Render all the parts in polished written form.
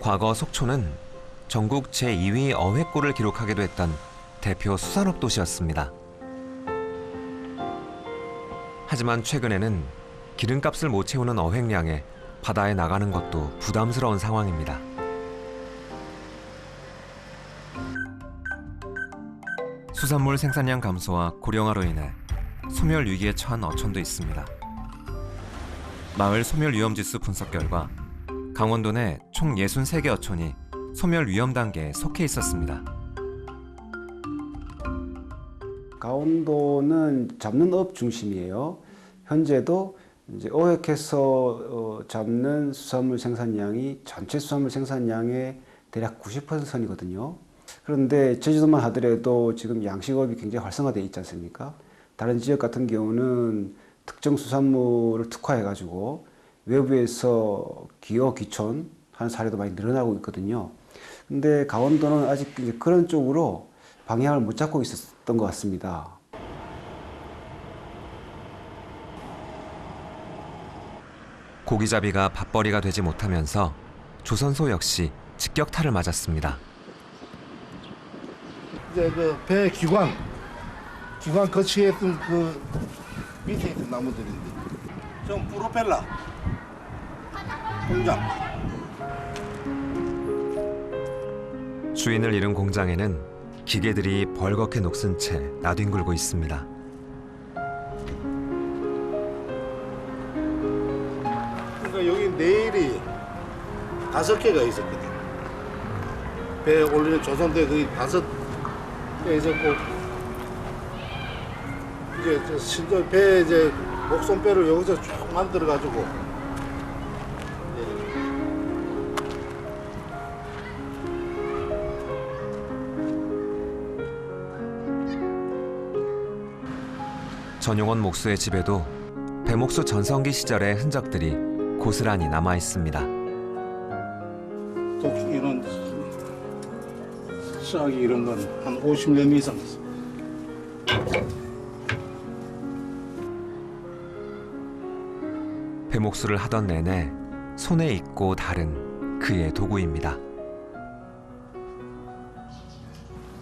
과거 속초는 전국 제2위 어획골을 기록하기도 했던 대표 수산업 도시였습니다. 하지만 최근에는 기름값을 못 채우는 어획량에 바다에 나가는 것도 부담스러운 상황입니다. 수산물 생산량 감소와 고령화로 인해 소멸 위기에 처한 어촌도 있습니다. 마을 소멸 위험지수 분석 결과 강원도 내 총 63개 어촌이 소멸 위험 단계에 속해 있었습니다. 강원도는 잡는 업 중심이에요. 현재도 이제 어획해서 잡는 수산물 생산량이 전체 수산물 생산량의 대략 90% 선이거든요. 그런데 제주도만 하더라도 지금 양식업이 굉장히 활성화되어 있지 않습니까? 다른 지역 같은 경우는 특정 수산물을 특화해가지고 외부에서 기어, 귀촌 하는 사례도 많이 늘어나고 있거든요. 근데 강원도는 아직 이제 그런 쪽으로 방향을 못 잡고 있었던 것 같습니다. 고기잡이가 밥벌이가 되지 못하면서 조선소 역시 직격탄을 맞았습니다. 이제 그 배 기관 거치에 있던 그 밑에 있던 나무들인데, 좀 프로펠러 공장. 주인을 잃은 공장에는 기계들이 벌겋게 녹슨 채 나뒹굴고 있습니다. 그러니까 여기 내일이 5개가 있었거든. 배 올리는 조선대 거의 5개 있었고, 이제 신전 배 이제 목선배를 여기서 쭉 만들어 가지고 전용원 목수의 집에도 배목수 전성기 시절의 흔적들이 고스란히 남아 있습니다. 또 이런 시작이 이런 건 한 50년 이상 있어. 배목수를 하던 내내 손에 익고 다른 그의 도구입니다.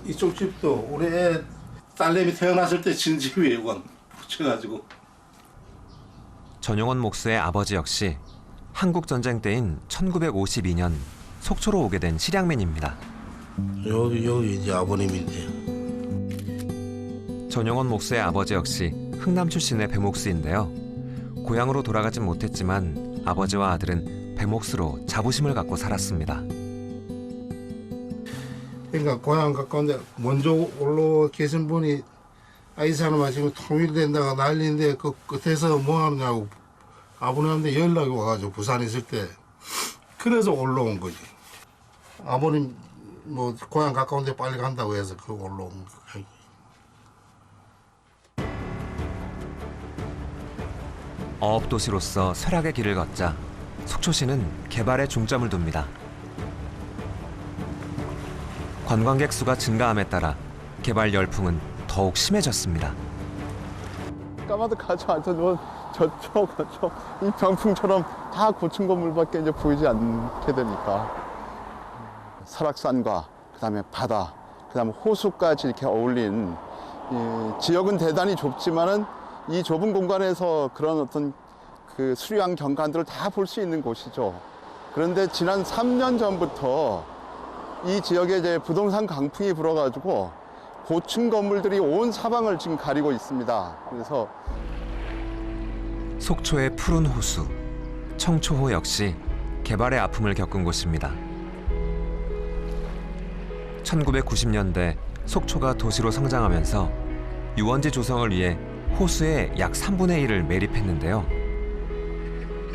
이쪽 집도 우리 애 딸내미 태어났을 때 진 집이에요. 이건 붙여가지고. 전용원 목수의 아버지 역시 한국전쟁 때인 1952년 속초로 오게 된 실향민입니다. 여기 이제 아버님인데. 전용원 목수의 아버지 역시 흥남 출신의 배목수인데요. 고향으로 돌아가진 못했지만 아버지와 아들은 배목수로 자부심을 갖고 살았습니다. 그러니까 고향 가까운데 먼저 올라 계신 분이 이 사람아 지금 통일된다가 난리인데 그 끝에서 뭐 하느냐고 아버님한테 연락이 와가지고 부산에 있을 때 그래서 올라온 거지. 아버님 뭐 고향 가까운데 빨리 간다고 해서 그 올라온 거지. 어업도시로서 쇠락의 길을 걷자 속초시는 개발에 중점을 둡니다. 관광객 수가 증가함에 따라 개발 열풍은 더욱 심해졌습니다. 까마득하지 않던 저쪽 이 병풍처럼 다 고층 건물밖에 이제 보이지 않게 되니까 설악산과 그다음에 바다, 그다음에 호수까지 이렇게 어울린 이 지역은 대단히 좁지만은 이 좁은 공간에서 그런 어떤 그 수려한 경관들을 다 볼 수 있는 곳이죠. 그런데 지난 3년 전부터 이 지역에 이제 부동산 강풍이 불어가지고 고층 건물들이 온 사방을 지금 가리고 있습니다. 그래서 속초의 푸른 호수, 청초호 역시 개발의 아픔을 겪은 곳입니다. 1990년대 속초가 도시로 성장하면서 유원지 조성을 위해 호수의 약 3분의 1을 매립했는데요.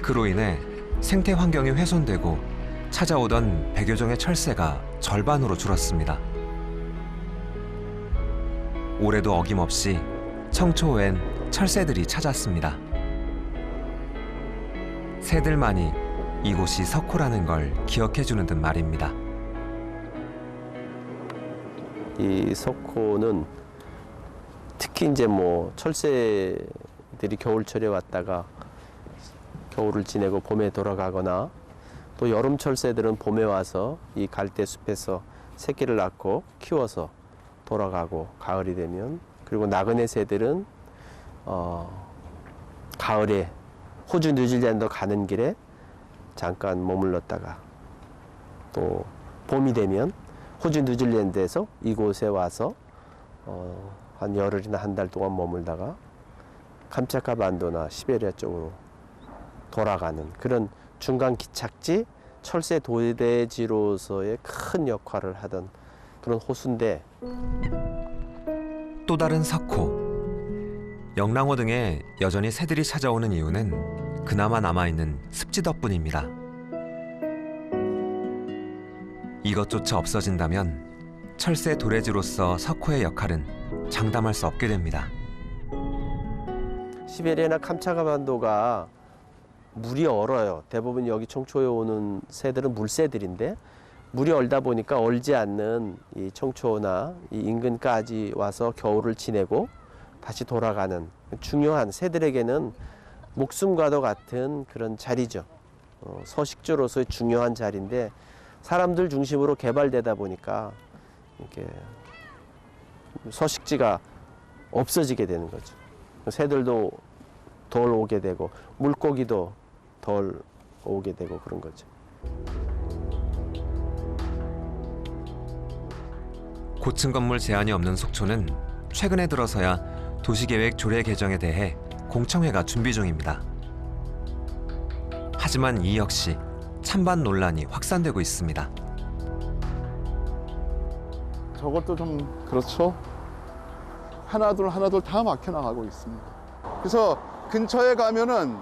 그로 인해 생태 환경이 훼손되고 찾아오던 100여 종의 철새가 절반으로 줄었습니다. 올해도 어김없이 청초호엔 철새들이 찾았습니다. 새들만이 이곳이 석호라는 걸 기억해주는 듯 말입니다. 이 석호는 특히 이제 뭐 철새들이 겨울철에 왔다가 겨울을 지내고 봄에 돌아가거나 또 여름철 새들은 봄에 와서 이 갈대 숲에서 새끼를 낳고 키워서 돌아가고 가을이 되면, 그리고 나그네 새들은 가을에 호주 뉴질랜드 가는 길에 잠깐 머물렀다가 또 봄이 되면 호주 뉴질랜드에서 이곳에 와서 한 열흘이나 한 달 동안 머물다가 캄차카 반도나 시베리아 쪽으로 돌아가는 그런 중간 기착지 철새 도대지로서의 큰 역할을 하던 그런 호수인데, 또 다른 석호. 영랑호 등에 여전히 새들이 찾아오는 이유는 그나마 남아있는 습지 덕분입니다. 이것조차 없어진다면 철새 도래지로서 석호의 역할은 장담할 수 없게 됩니다. 시베리아나 캄차카 반도가 물이 얼어요. 대부분 여기 청초에 오는 새들은 물새들인데, 물이 얼다 보니까 얼지 않는 이 청초나 이 인근까지 와서 겨울을 지내고 다시 돌아가는 중요한, 새들에게는 목숨과도 같은 그런 자리죠. 서식지로서의 중요한 자리인데, 사람들 중심으로 개발되다 보니까 이렇게 서식지가 없어지게 되는 거죠. 새들도 덜 오게 되고 물고기도 덜 오게 되고 그런 거죠. 고층 건물 제한이 없는 속초는 최근에 들어서야 도시계획 조례 개정에 대해 공청회가 준비 중입니다. 하지만 이 역시 찬반 논란이 확산되고 있습니다. 저것도 좀 그렇죠. 하나둘 다 막혀나가고 있습니다. 그래서 근처에 가면은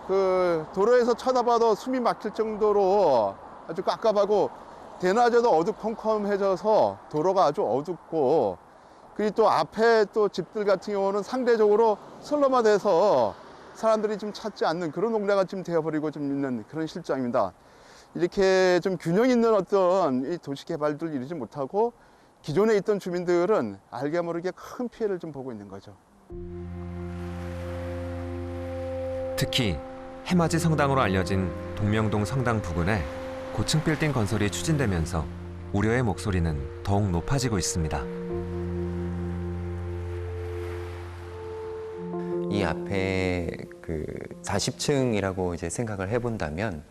그 도로에서 쳐다봐도 숨이 막힐 정도로 아주 깝깝하고, 대낮에도 어두컴컴해져서 도로가 아주 어둡고, 그리고 또 앞에 또 집들 같은 경우는 상대적으로 선로화돼서 사람들이 좀 찾지 않는 그런 동네가 지금 되어버리고 좀 있는 그런 실정입니다. 이렇게 좀 균형 있는 어떤 이 도시 개발들 이루지 못하고 기존에 있던 주민들은 알게 모르게 큰 피해를 좀 보고 있는 거죠. 특히 해맞이 성당으로 알려진 동명동 성당 부근에 고층 빌딩 건설이 추진되면서 우려의 목소리는 더욱 높아지고 있습니다. 이 앞에 그 40층이라고 이제 생각을 해본다면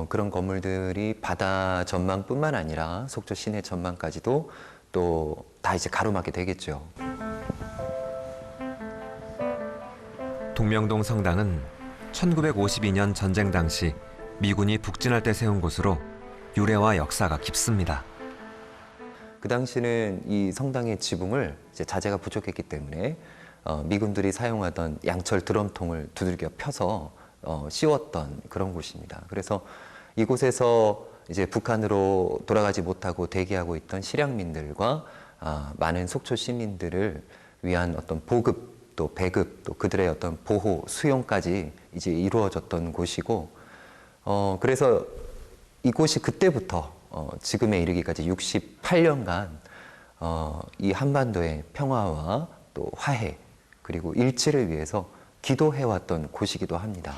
그런 건물들이 바다 전망뿐만 아니라 속초 시내 전망까지도 또 다 이제 가로막게 되겠죠. 동명동 성당은 1952년 전쟁 당시 미군이 북진할 때 세운 곳으로 유래와 역사가 깊습니다. 그 당시는 이 성당의 지붕을 이제 자재가 부족했기 때문에 미군들이 사용하던 양철 드럼통을 두들겨 펴서 씌웠던 그런 곳입니다. 그래서 이곳에서 이제 북한으로 돌아가지 못하고 대기하고 있던 실향민들과 많은 속초 시민들을 위한 어떤 보급 또 배급 또 그들의 어떤 보호 수용까지 이제 이루어졌던 곳이고, 그래서 이곳이 그때부터 지금에 이르기까지 68년간 이 한반도의 평화와 또 화해 그리고 일치를 위해서 기도해왔던 곳이기도 합니다.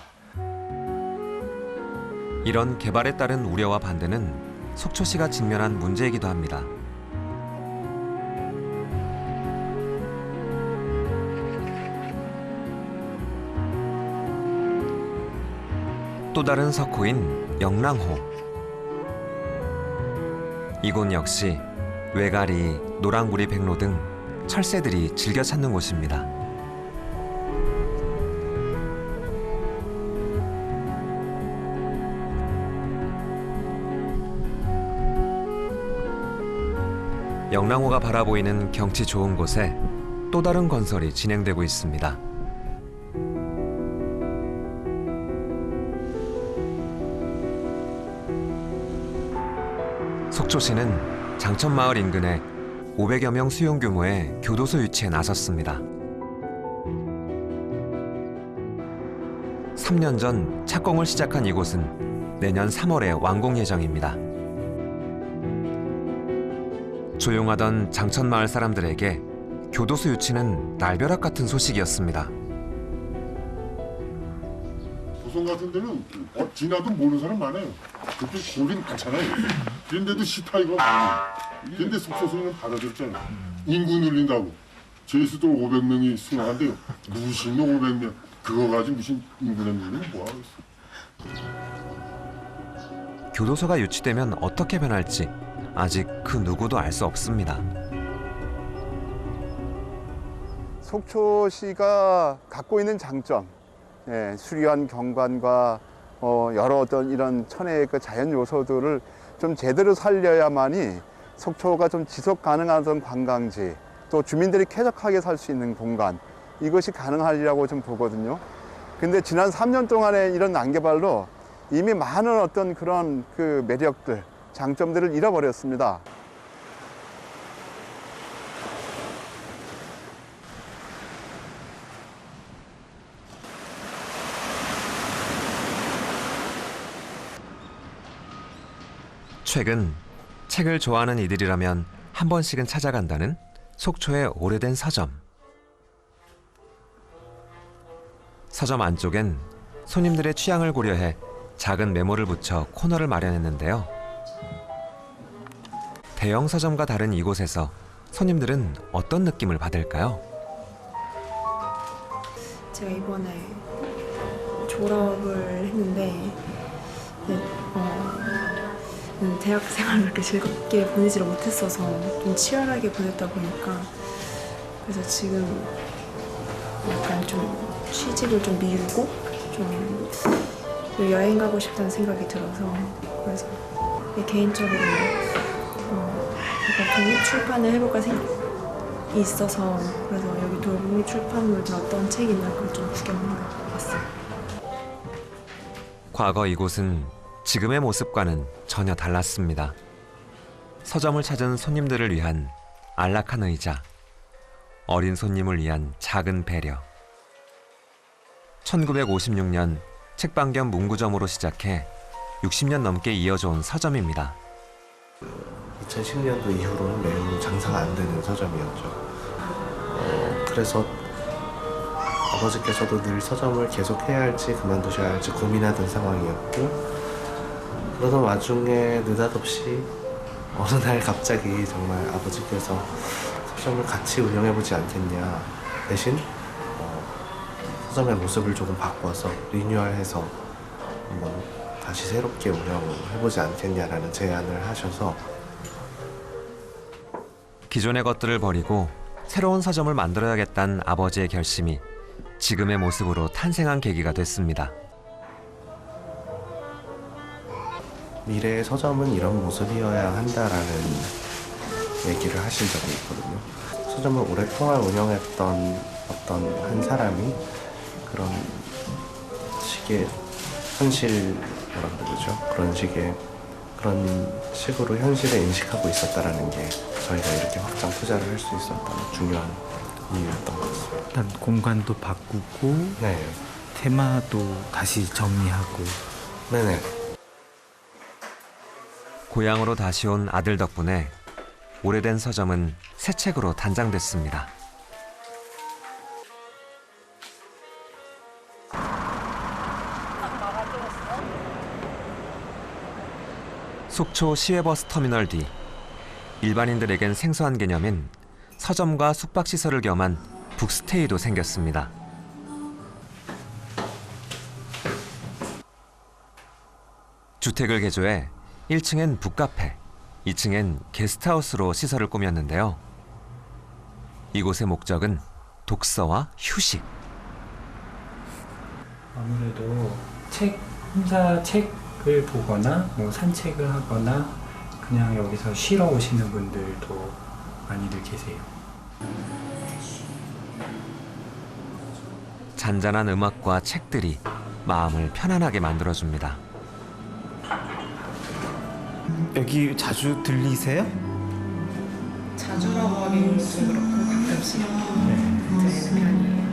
이런 개발에 따른 우려와 반대는 속초시가 직면한 문제이기도 합니다. 또 다른 석호인 영랑호. 이곳 역시 외가리, 노랑구리 백로 등 철새들이 즐겨 찾는 곳입니다. 영랑호가 바라보이는 경치 좋은 곳에 또 다른 건설이 진행되고 있습니다. 속초시는 장천마을 인근에 500여 명 수용 규모의 교도소 유치에 나섰습니다. 3년 전 착공을 시작한 이곳은 내년 3월에 완공 예정입니다. 조용하던 장천마을 사람들에게 교도소 유치는 날벼락 같은 소식이었습니다. 속초성 같은 데는 지나도 모르는 사람 많아요. 그때 고린 많잖아요. 그런데도 시타이가 많아요. 그런데 속초성은 받아들였잖아요. 인구 늘린다고. 제수도 500명이 승하한대요. 무슨 500명. 그거 가지고 무슨 인구 늘리는 뭐 하겠어. 교도소가 유치되면 어떻게 변할지 아직 그 누구도 알 수 없습니다. 속초시가 갖고 있는 장점, 수려한 경관과 여러 어떤 이런 천혜의 그 자연 요소들을 좀 제대로 살려야만이 속초가 좀 지속 가능한 어떤 관광지, 또 주민들이 쾌적하게 살 수 있는 공간, 이것이 가능하리라고 좀 보거든요. 근데 지난 3년 동안의 이런 난개발로 이미 많은 어떤 그런 그 매력들, 장점들을 잃어버렸습니다. 최근 책을 좋아하는 이들이라면 한 번씩은 찾아간다는 속초의 오래된 서점. 서점 안쪽엔 손님들의 취향을 고려해 작은 메모를 붙여 코너를 마련했는데요. 대형 서점과 다른 이곳에서 손님들은 어떤 느낌을 받을까요? 제가 이번에 졸업을 했는데 대학 생활을 그렇게 즐겁게 보내지를 못했어서 좀 치열하게 보냈다 보니까 그래서 지금 약간 좀 취직을 좀 미루고 좀 여행 가고 싶다는 생각이 들어서 그래서 개인적으로 약간 독립출판을 해볼까 생각이 있어서 그래서 여기 독립출판물들 어떤 책이 있나 그걸 좀 구경하러 왔어요. 과거 이곳은 지금의 모습과는 전혀 달랐습니다. 서점을 찾은 손님들을 위한 안락한 의자, 어린 손님을 위한 작은 배려. 1956년 책방 겸 문구점으로 시작해 60년 넘게 이어져온 서점입니다. 2010년도 이후로는 매우 장사가 안 되는 서점이었죠. 그래서 아버지께서도 늘 서점을 계속해야 할지 그만두셔야 할지 고민하던 상황이었고 그러던 와중에 느닷없이 어느 날 갑자기 정말 아버지께서 서점을 같이 운영해보지 않겠냐, 대신 서점의 모습을 조금 바꿔서 리뉴얼해서 한번 다시 새롭게 운영해보지 않겠냐라는 제안을 하셔서 기존의 것들을 버리고 새로운 서점을 만들어야겠다는 아버지의 결심이 지금의 모습으로 탄생한 계기가 됐습니다. 미래의 서점은 이런 모습이어야 한다라는 얘기를 하신 적이 있거든요. 서점을 오랫동안 운영했던 어떤 한 사람이 그런 식의 현실, 뭐라 그러죠? 그런 식으로 현실을 인식하고 있었다라는 게 저희가 이렇게 확장 투자를 할 수 있었던 중요한 이유였던 것 같습니다. 일단 공간도 바꾸고 네. 테마도 다시 정리하고. 네네. 고향으로 다시 온 아들 덕분에 오래된 서점은 새 책으로 단장됐습니다. 속초 시외버스 터미널 뒤, 일반인들에겐 생소한 개념인 서점과 숙박시설을 겸한 북스테이도 생겼습니다. 주택을 개조해 1층엔 북카페, 2층엔 게스트하우스로 시설을 꾸몄는데요. 이곳의 목적은 독서와 휴식. 아무래도 혼자 책을 보거나 뭐 산책을 하거나 그냥 여기서 쉬러 오시는 분들도 많이들 계세요. 잔잔한 음악과 책들이 마음을 편안하게 만들어줍니다. 여기 자주 들리세요? 자주라고 하기는 좀 그렇고 가끔씩 들리는 편이에요.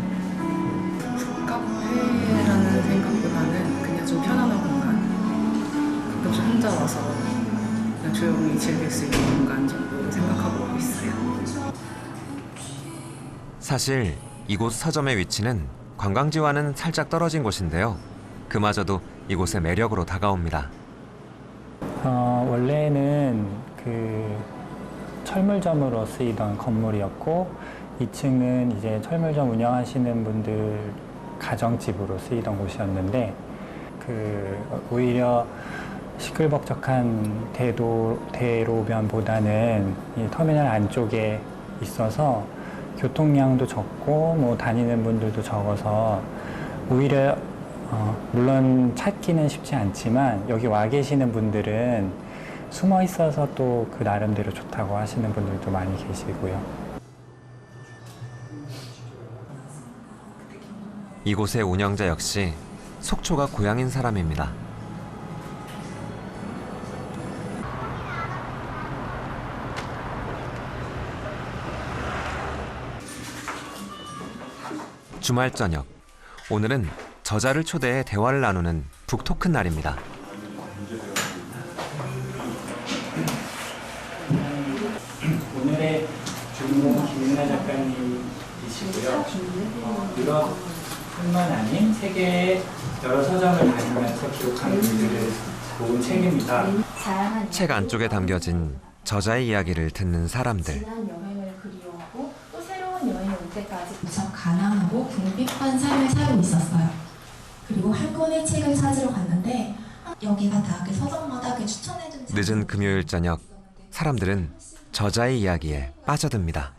북카페라는 생각보다는 그냥 좀 편안한 공간, 가끔씩 혼자 와서 그냥 조용히 즐길 수 있는 공간 정도 생각하고 있어요. 사실 이곳 서점의 위치는 관광지와는 살짝 떨어진 곳인데요. 그마저도 이곳의 매력으로 다가옵니다. 원래는 그 철물점으로 쓰이던 건물이었고 2층은 이제 철물점 운영하시는 분들 가정집으로 쓰이던 곳이었는데 오히려 시끌벅적한 대로변보다는 이 터미널 안쪽에 있어서 교통량도 적고 뭐 다니는 분들도 적어서 오히려 물론 찾기는 쉽지 않지만 여기 와 계시는 분들은 숨어 있어서 또 그 나름대로 좋다고 하시는 분들도 많이 계시고요. 이곳의 운영자 역시 속초가 고향인 사람입니다. 주말 저녁, 오늘은 저자를 초대해 대화를 나누는 북토크 날입니다. 오늘의 주인공 김윤아 작가님이시고요. 유럽뿐만 아닌 세계의 여러 서점을 다니면서 기록한 글들을 모은 책입니다. 책 안쪽에 담겨진 저자의 이야기를 듣는 사람들. 지난 여행을 그리워하고 또 새로운 여행이 올 때까지 무척 가난하고 궁핍한 삶을 살고 있었어요. 그리고 한 권의 책을 찾으러 갔는데 여기가 다 그 서점마다 추천해준 늦은 금요일 저녁, 사람들은 저자의 이야기에 빠져듭니다.